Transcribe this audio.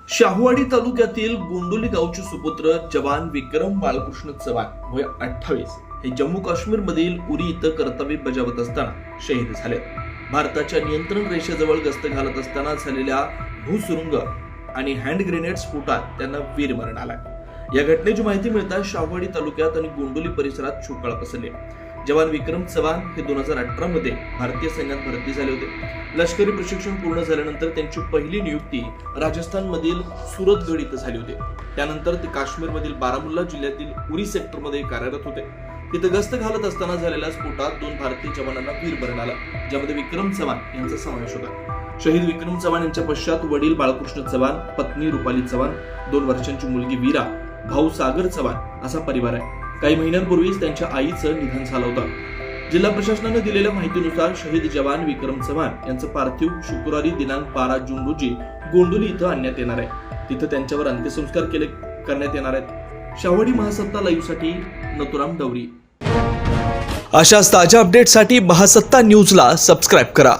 शाहूवाडी तालुक्यातील गोंडोली गावचे सुपुत्र जवान विक्रम बाळकृष्ण चव्हाण वय 28 हे जम्मू काश्मीर मधील उरी इथं कर्तव्य बजावत असताना शहीद झाले। भारताच्या नियंत्रण रेषेजवळ गस्त घालत असताना झालेल्या भूसुरुंग आणि हँड ग्रेनेड स्फोटात त्यांना वीरमरण आलं। या घटनेची माहिती मिळताच शाहूवाडी तालुक्यात आणि गोंडोली परिसरात शोककळा पसरली। जवान विक्रम चव्हाण हे 2018 मध्ये भारतीय सैन्यात भरती झाले होते। लष्करी प्रशिक्षण पूर्ण झाल्यानंतर त्यांची पहिली नियुक्ती राजस्थान मधील सुरतगड इथं झाली होती। त्यानंतर ते काश्मीर मधील बारामुल्ला जिल्ह्यातील उरी सेक्टर मध्ये कार्यरत होते। तिथे गस्त घालत असताना झालेल्या स्फोटात 2 भारतीय जवानांना वीरमरण आलं, ज्यामध्ये विक्रम चव्हाण यांचा समावेश होता। शहीद विक्रम चव्हाण यांच्या पश्चात वडील बाळकृष्ण चव्हाण, पत्नी रुपाली चव्हाण, 2 वर्षांची मुलगी वीरा, भाऊ सागर चव्हाण असा परिवार आहे। काही महिन्यांपूर्वीच त्यांच्या आईचं निधन झालं होतं। जिल्हा प्रशासनाने दिलेल्या माहितीनुसार शहीद जवान विक्रम चव्हाण यांचं पार्थिव शुक्रवारी दिनांक 12 जून रोजी गोंडोली इथं आणण्यात येणार आहे। तिथं त्यांच्यावर अंत्यसंस्कार करण्यात येणार आहेत। शाहूवाडी महासत्ता लाईव्ह साठी नथुराम डवरी। अशाच ताज्या अपडेटसाठी महासत्ता न्यूजला सबस्क्राईब करा।